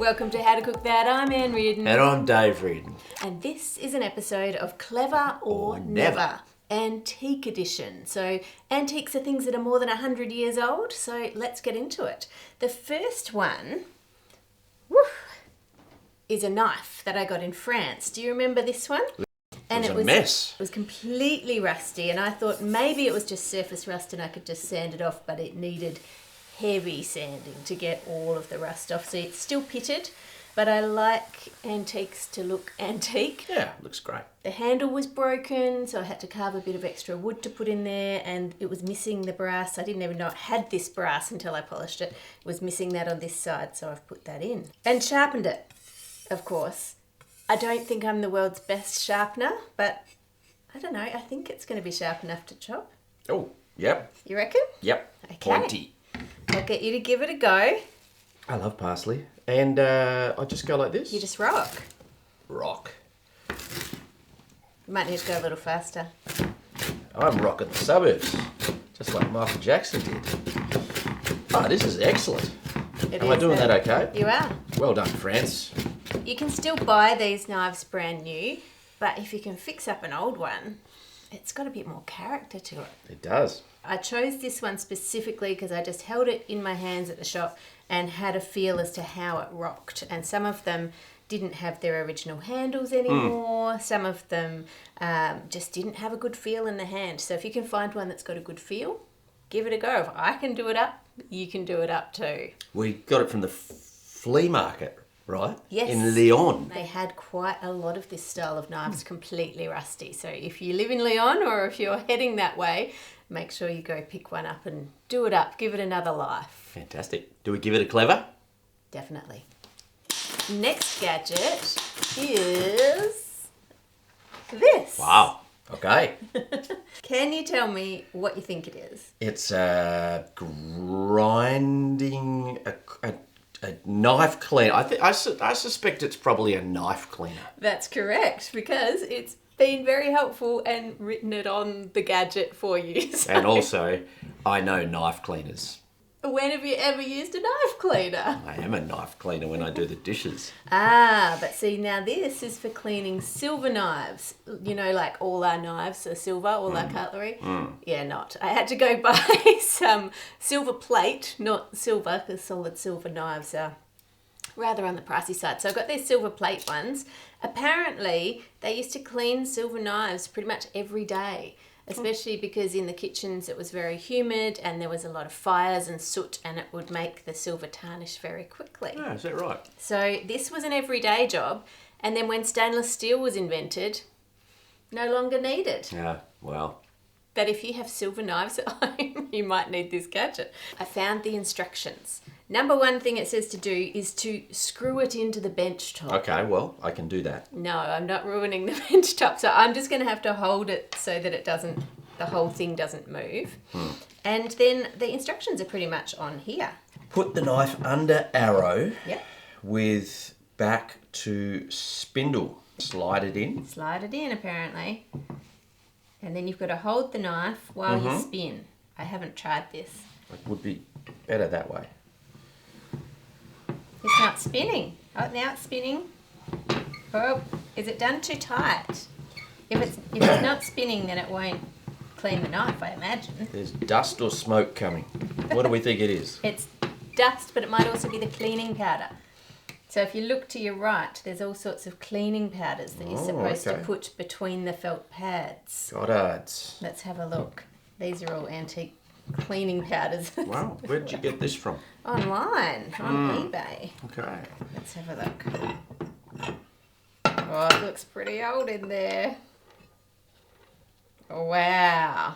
Welcome to How to Cook That. I'm Ann Reardon. And I'm Dave Reardon. And this is an episode of Clever or Never. Antique edition. So antiques are things that are more than 100 years old. So let's get into it. The first one is a knife that I got in France. Do you remember this one? And it was a mess. It was completely rusty, and I thought maybe it was just surface rust and I could just sand it off, but it needed heavy sanding to get all of the rust off. So it's still pitted, but I like antiques to look antique. Yeah, looks great. The handle was broken, so I had to carve a bit of extra wood to put in there, and it was missing the brass. I didn't even know it had this brass until I polished it. It was missing that on this side, so I've put that in. And sharpened it, of course. I don't think I'm the world's best sharpener, but I don't know. I think it's going to be sharp enough to chop. Oh, yep. You reckon? Yep. Okay. Pointy. I'll get you to give it a go. I love parsley. And I just go like this. You just rock. Rock. You might need to go a little faster. I'm rocking the suburbs, just like Michael Jackson did. Oh, this is excellent. Am I doing that okay? You are. Well done, France. You can still buy these knives brand new, but if you can fix up an old one, it's got a bit more character to it. It does. I chose this one specifically because I just held it in my hands at the shop and had a feel as to how it rocked. And some of them didn't have their original handles anymore. Some of them just didn't have a good feel in the hand. So if you can find one that's got a good feel, give it a go. If I can do it up, you can do it up too. We got it from the flea market, right? Yes. In Lyon. They had quite a lot of this style of knives completely rusty. So if you live in Lyon or if you're heading that way, make sure you go pick one up and do it up. Give it another life. Fantastic. Do we give it a clever? Definitely. Next gadget is this. Wow. Okay. Can you tell me what you think it is? It's grinding a knife cleaner. I suspect it's probably a knife cleaner. That's correct, because it's been very helpful and written it on the gadget for you. So. And also, I know knife cleaners. When have you ever used a knife cleaner? I am a knife cleaner when I do the dishes. Ah, but see, now this is for cleaning silver knives. You know, like all our knives are silver, all our cutlery. Yeah, not. I had to go buy some silver plate, not silver, because solid silver knives are rather on the pricey side. So I got these silver plate ones. Apparently, they used to clean silver knives pretty much every day, especially because in the kitchens it was very humid and there was a lot of fires and soot, and it would make the silver tarnish very quickly. Oh, is that right? So this was an everyday job, and then when stainless steel was invented, no longer needed. Yeah, well. But if you have silver knives at home, you might need this gadget. I found the instructions. Number one thing it says to do is to screw it into the bench top. Okay, well, I can do that. No, I'm not ruining the bench top. So I'm just going to have to hold it so that the whole thing doesn't move. And then the instructions are pretty much on here. Put the knife under arrow with back to spindle. Slide it in. Slide it in, apparently. And then you've got to hold the knife while you spin. I haven't tried this. It would be better that way. It's not spinning. Oh, now it's spinning. Oh, is it done too tight? If it's not spinning, then it won't clean the knife, I imagine. There's dust or smoke coming. What do we think it is? It's dust, but it might also be the cleaning powder. So if you look to your right, there's all sorts of cleaning powders that you're supposed to put between the felt pads. Got it. Let's have a look. These are all antique cleaning powders. Wow, where did you get this from? Online, on eBay. Okay. Let's have a look. Oh, it looks pretty old in there. Oh, wow.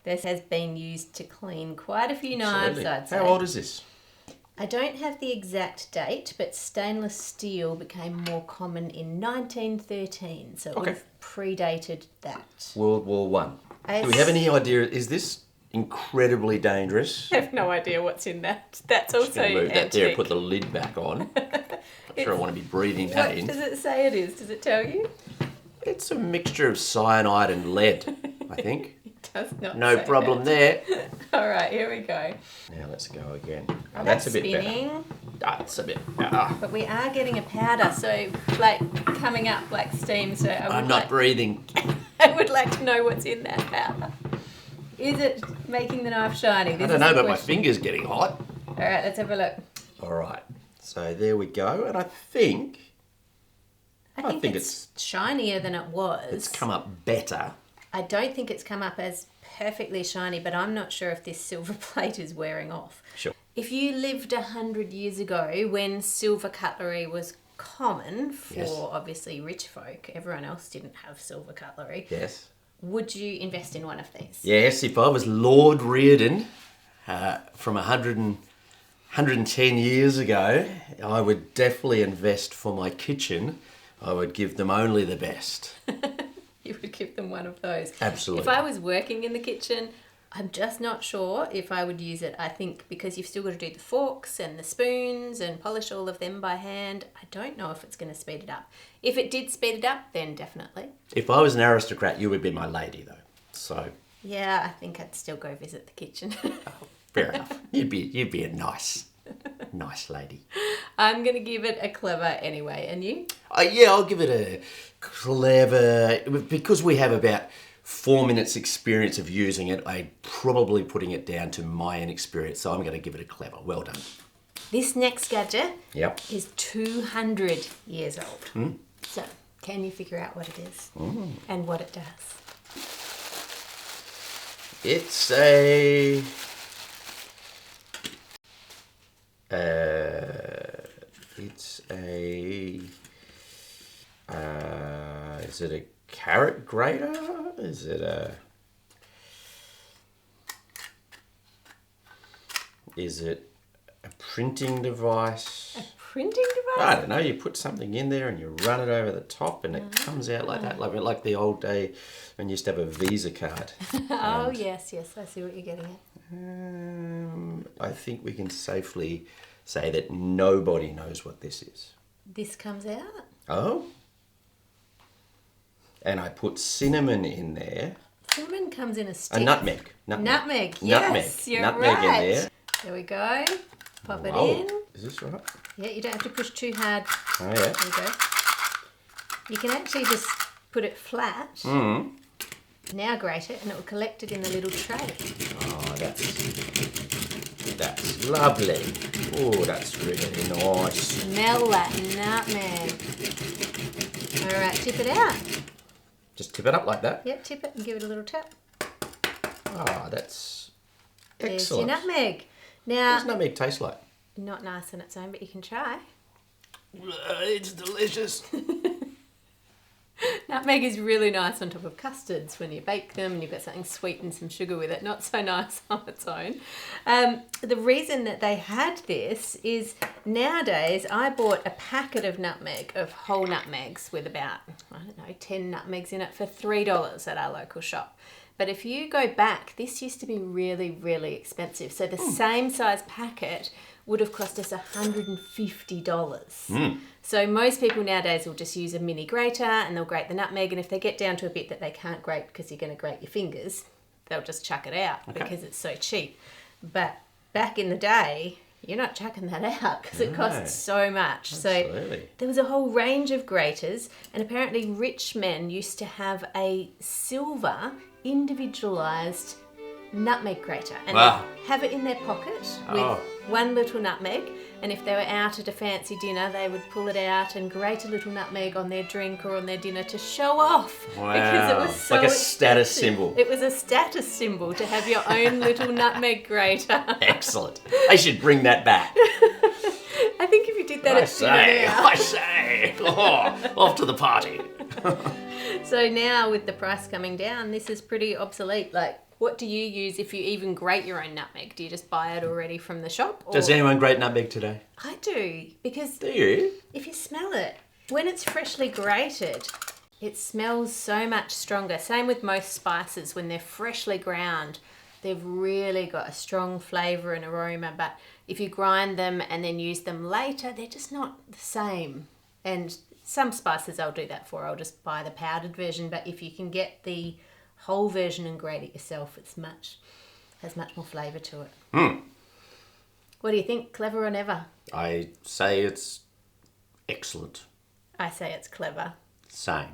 This has been used to clean quite a few knives, Absolutely. I'd say. How old is this? I don't have the exact date, but stainless steel became more common in 1913, so it would have predated that. World War One. Do we have any idea? Is this incredibly dangerous? I have no idea what's in that. That's I'm just also going to move that antique. there and put the lid back on. I'm sure I want to be breathing that What in. does it say it is? Does it tell you? It's a mixture of cyanide and lead, I think. It does not No say problem that. there. All right, here we go. Now let's go again. Oh, That's a bit spinning. better. That's a bit... But we are getting a powder, so like coming up like steam. So I'm not breathing. I would like to know what's in that powder. Is it making the knife shiny? I don't know, but my finger's getting hot. All right, let's have a look. All right. So there we go. And I think it's shinier than it was. It's come up better. I don't think it's come up as perfectly shiny, but I'm not sure if this silver plate is wearing off. Sure. If you lived 100 years ago when silver cutlery was common for obviously rich folk, everyone else didn't have silver cutlery. Yes. Would you invest in one of these? Yes, if I was Lord Reardon from 110 years ago, I would definitely invest for my kitchen. I would give them only the best. You would give them one of those. Absolutely. If I was working in the kitchen, I'm just not sure if I would use it. I think because you've still got to do the forks and the spoons and polish all of them by hand, I don't know if it's going to speed it up. If it did speed it up, then definitely. If I was an aristocrat, you would be my lady, though. So. Yeah, I think I'd still go visit the kitchen. Fair enough. You'd be a nice lady. I'm going to give it a clever anyway. And you? Yeah, I'll give it a clever, because we have about 4 minutes experience of using it. I'm probably putting it down to my inexperience, so I'm going to give it a clever. Well done. This next gadget Yep. is 200 years old. So can you figure out what it is and what it does? It's a... is it a carrot grater? Is it a printing device? A printing device? I don't know. You put something in there and you run it over the top and it comes out like that, like the old day when you used to have a Visa card. Oh, yes, I see what you're getting at. I think we can safely say that nobody knows what this is. This comes out? Oh? And I put cinnamon in there. Cinnamon comes in a stick. A nutmeg. Nutmeg, yes, you're nutmeg right. in there. There we go. Pop it Whoa. in. Is this right? Yeah, you don't have to push too hard. Oh, yeah. There you go. You can actually just put it flat. Now grate it and it will collect it in the little tray. Oh, that's lovely. Oh, that's really nice. Smell that nutmeg. All right, tip it out. Just tip it up like that? Yep, tip it and give it a little tap. Oh, that's There's excellent. your nutmeg. What Now, does nutmeg taste like? not nice on its own, but you can try. It's delicious. Nutmeg is really nice on top of custards when you bake them and you've got something sweet and some sugar with it. Not so nice on its own. The reason that they had this is nowadays I bought a packet of nutmeg, of whole nutmegs with about, 10 nutmegs in it for $3 at our local shop. But if you go back, this used to be really, really expensive. So the same size packet would have cost us $150. So most people nowadays will just use a mini grater and they'll grate the nutmeg, and if they get down to a bit that they can't grate because you're going to grate your fingers, they'll just chuck it out because it's so cheap. But back in the day, you're not chucking that out because it costs so much. Absolutely. So there was a whole range of graters, and apparently rich men used to have a silver individualised nutmeg grater and have it in their pocket with one little nutmeg, and if they were out at a fancy dinner they would pull it out and grate a little nutmeg on their drink or on their dinner to show off. Because it was so like a expensive. status symbol. It was a status symbol to have your own little nutmeg grater. Excellent. They should bring that back. I think if you did that at dinner now. I say. Oh, off to the party. So now with the price coming down, this is pretty obsolete. Like, what do you use if you even grate your own nutmeg? Do you just buy it already from the shop? Or... Does anyone grate nutmeg today? I do, because Do you? if you smell it, when it's freshly grated, it smells so much stronger. Same with most spices. When they're freshly ground, they've really got a strong flavour and aroma. But if you grind them and then use them later, they're just not the same. And some spices I'll do that for. I'll just buy the powdered version. But if you can get the whole version and grate it yourself, has much more flavour to it. What do you think? Clever or never? I say it's excellent. I say it's clever. Same.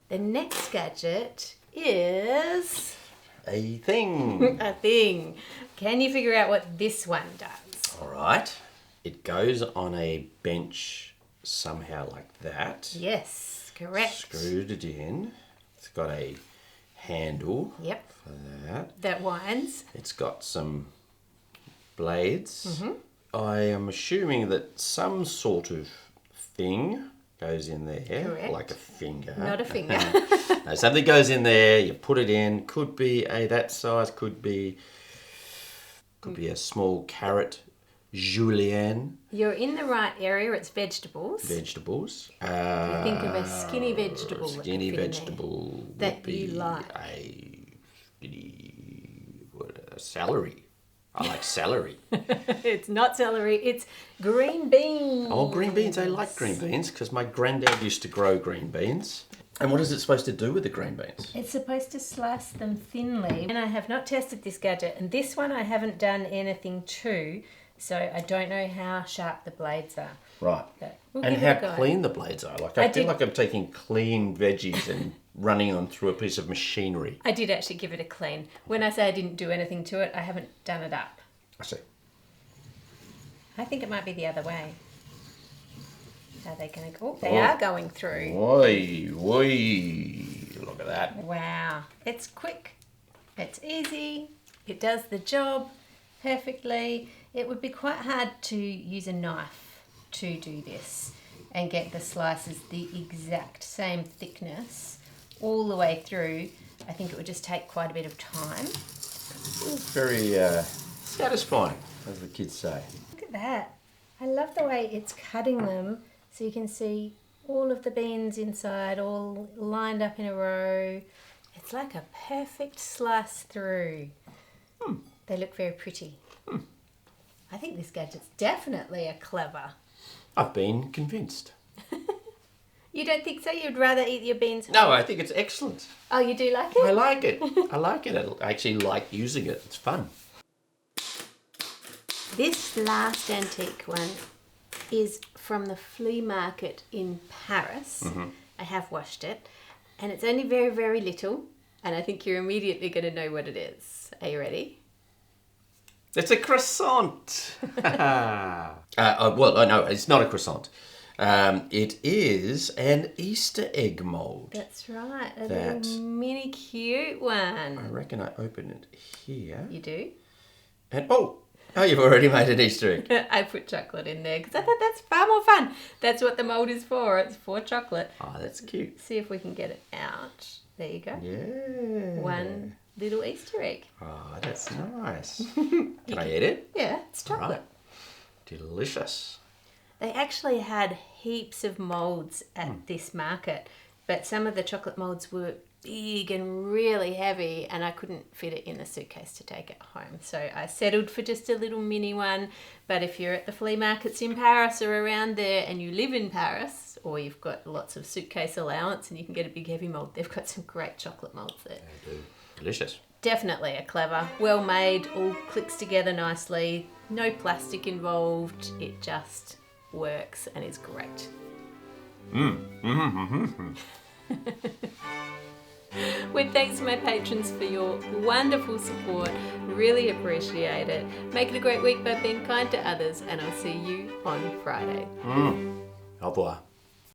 The next gadget is A thing. a thing. Can you figure out what this one does? All right. It goes on a bench somehow like that. Yes, correct. Screwed it in. It's got a handle Yep, for that. that winds. It's got some blades. Mm-hmm. I am assuming that some sort of thing goes in there. Correct. Like a finger. Not a finger. No, something goes in there, you put it in, could be that size, could be a small carrot julienne. You're in the right area. It's vegetables. Vegetables. You think of a skinny vegetable. Skinny vegetable that would be you like. a celery. I like celery. It's not celery. It's green beans. Oh, green beans. I like green beans because my granddad used to grow green beans. And what is it supposed to do with the green beans? It's supposed to slice them thinly. And I have not tested this gadget. And this one I haven't done anything to. So I don't know how sharp the blades are. Right. But we'll And give it a how go. clean the blades are. Like I feel like I'm taking clean veggies and running them through a piece of machinery. I did actually give it a clean. When I say I didn't do anything to it, I haven't done it up. I see. I think it might be the other way. Are they going to go? Oh, they are going through. Oi. Look at that. Wow. It's quick. It's easy. It does the job perfectly. It would be quite hard to use a knife to do this and get the slices the exact same thickness all the way through. I think it would just take quite a bit of time. It's very satisfying, as the kids say. Look at that. I love the way it's cutting them so you can see all of the beans inside all lined up in a row. It's like a perfect slice through. They look very pretty. I think this gadget's definitely a clever. I've been convinced. You don't think so? You'd rather eat your beans? No, I think it's excellent. Oh, you do like it? I like it. I like it. I actually like using it. It's fun. This last antique one is from the flea market in Paris. I have washed it, and it's only very, very little, and I think you're immediately going to know what it is. Are you ready? It's a croissant. Well, no, it's not a croissant. It is an Easter egg mould. That's right, a That- little mini cute I one. reckon I open it here. You do? And oh, you've already made an Easter egg. I put chocolate in there because I thought that's far more fun. That's what the mould is for. It's for chocolate. Oh, that's cute. See if we can get it out. There you go. Yeah. One little Easter egg. Oh, that's nice. Can I eat it? Yeah, it's chocolate. Right. Delicious. They actually had heaps of moulds at this market, but some of the chocolate moulds were big and really heavy, and I couldn't fit it in a suitcase to take it home. So I settled for just a little mini one. But if you're at the flea markets in Paris or around there and you live in Paris, or you've got lots of suitcase allowance and you can get a big heavy mould, they've got some great chocolate moulds there. They do. Delicious. Definitely a clever, well made, all clicks together nicely, no plastic involved, it just works and is great. With thanks to my patrons for your wonderful support, really appreciate it. Make it a great week by being kind to others, and I'll see you on Friday. Au revoir.